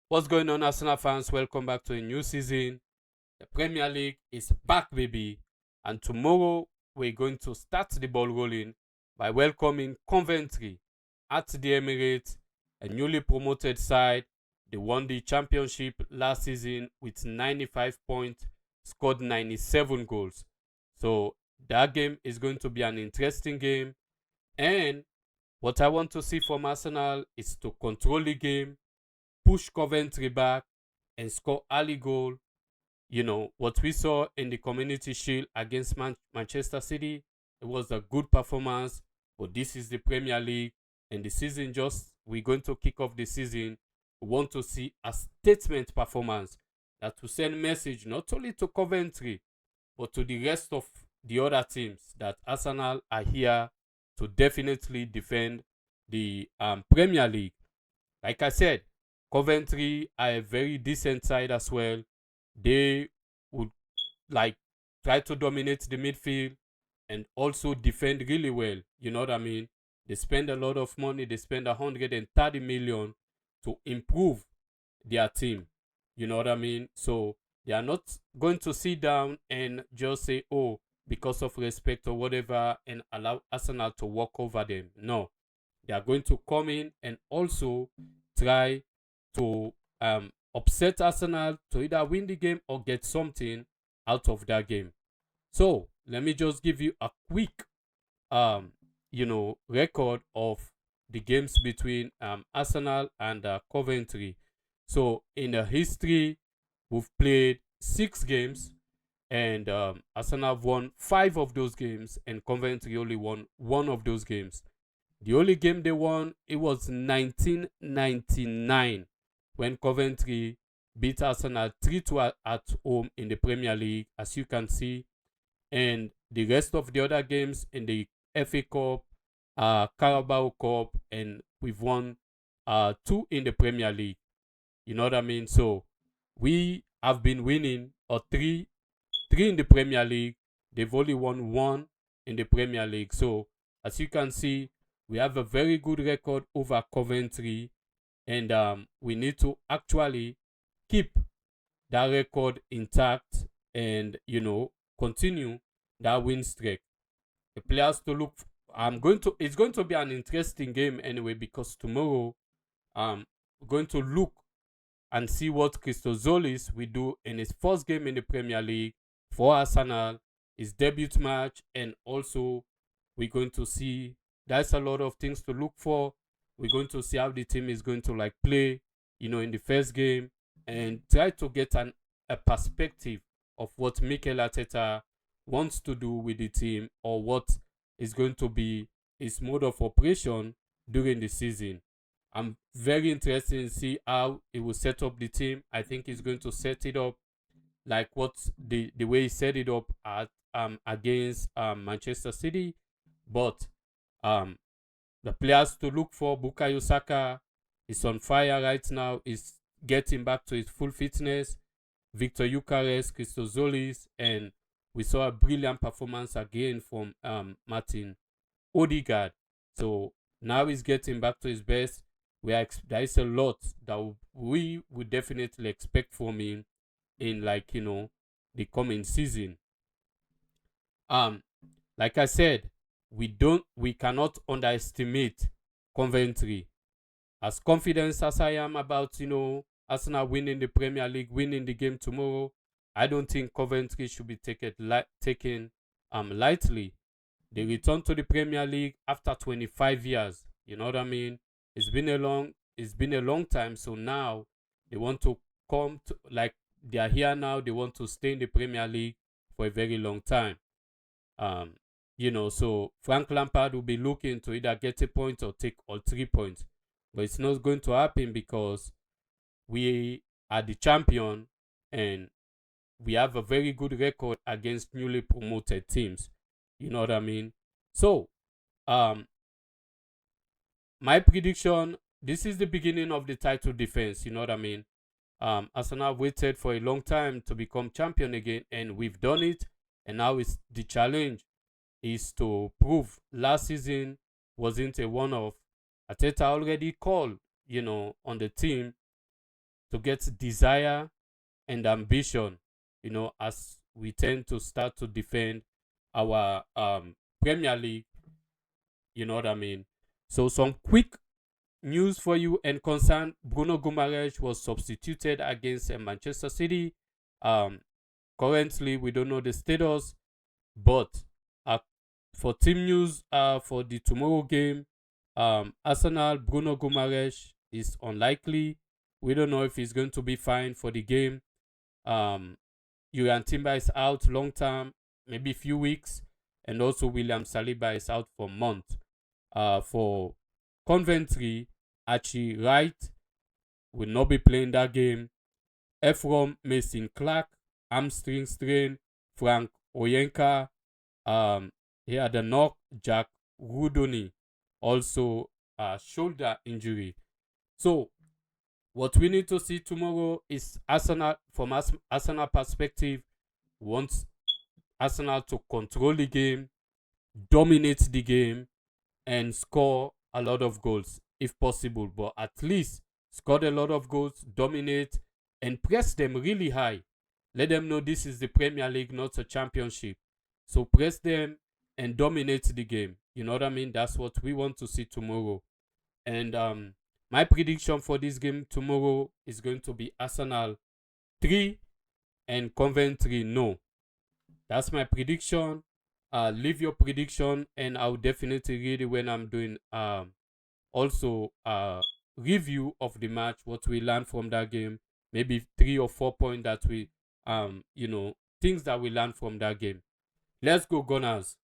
What's going on, Arsenal fans? Welcome back to a new season. The Premier League is back, baby. And tomorrow, we're going to start the ball rolling by welcoming Coventry at the Emirates, a newly promoted side. They won the championship last season with 95 points, scored 97 goals. So, that game is going to be an interesting game. And what I want to see from Arsenal is to control the game, push Coventry back, and score early goal. What we saw in the Community Shield against Manchester City, it was a good performance, but this is the Premier League, and the season we're going to kick off the season. We want to see a statement performance that will send message not only to Coventry, but to the rest of the other teams that Arsenal are here to definitely defend the Premier League. Like I said, Coventry are a very decent side as well. They would like try to dominate the midfield and also defend really well. You know what I mean? They spend a lot of money. They spend 130 million to improve their team. You know what I mean? So they are not going to sit down and just say, oh, because of respect or whatever, and allow Arsenal to walk over them. No, they are going to come in and also try to upset Arsenal to either win the game or get something out of that game. So let me just give you a quick record of the games between Arsenal and Coventry. So in the history, we've played 6 games, and Arsenal have won 5 of those games, and Coventry only won 1 of those games. The only game they won, it was 1999 when Coventry beat Arsenal 3-2 at home in the Premier League, as you can see. And the rest of the other games in the FA Cup, Carabao Cup, and we've won 2 in the Premier League. You know what I mean? So we have been winning, or three in the Premier League. They've only won 1 in the Premier League. So as you can see, we have a very good record over Coventry, and we need to actually keep that record intact and continue that win streak. The players to look. It's going to be an interesting game anyway, because tomorrow we're going to look and see what Christozolis will do in his first game in the Premier League for Arsenal, his debut match, and also we're going to see there's a lot of things to look for. We're going to see how the team is going to play, in the first game, and try to get a perspective of what Mikel Arteta wants to do with the team, or what is going to be his mode of operation during the season. I'm very interested in see how he will set up the team. I think he's going to set it up like what the way he set it up at against Manchester City. But the players to look for, Bukayo Saka is on fire right now. Is getting back to his full fitness. Victor Eucharist, Christozolis, and we saw a brilliant performance again from Martin Odegaard. So now he's getting back to his best. There is a lot that we would definitely expect from him in the coming season. Like I said, we cannot underestimate Coventry. As confident as I am about Arsenal winning the Premier League, winning the game tomorrow, I don't think Coventry should be taken lightly. They returned to the Premier League after 25 years. You know what I mean? It's been a long time. So now they want to come to, they are here now. They want to stay in the Premier League for a very long time. So Frank Lampard will be looking to either get a point or take all 3 points. But it's not going to happen because we are the champion and we have a very good record against newly promoted teams. You know what I mean? So, my prediction, this is the beginning of the title defense. You know what I mean? Arsenal waited for a long time to become champion again, and we've done it. And now it's the challenge is to prove last season wasn't a one-off. Arteta already called, on the team to get desire and ambition, as we tend to start to defend our Premier League. You know what I mean? So some quick news for you and concern: Bruno Guimaraes was substituted against Manchester City. Um, Currently, we don't know the status, but uh, for team news, for the tomorrow game, Arsenal, Bruno Guimaraes is unlikely. We don't know if he's going to be fine for the game. Um, Julian Timber is out long term, maybe few weeks, and also William Saliba is out for months. For Coventry, Archie Wright will not be playing that game. Ephraim Mason Clark, hamstring strain. Frank Oyenka, he had a knock. Jack Rudoni, also a shoulder injury. So what we need to see tomorrow is Arsenal, from Arsenal perspective, wants Arsenal to control the game, dominate the game, and score a lot of goals if possible. But at least score a lot of goals, dominate, and press them really high. Let them know this is the Premier League, not a championship. So press them and dominate the game. You know what I mean? That's what we want to see tomorrow. And my prediction for this game tomorrow is going to be Arsenal 3 and Coventry no. That's my prediction. Leave your prediction, and I'll definitely read it when I'm doing also review of the match, what we learned from that game, maybe 3 or 4 points that we things that we learned from that game. Let's go, Gunners.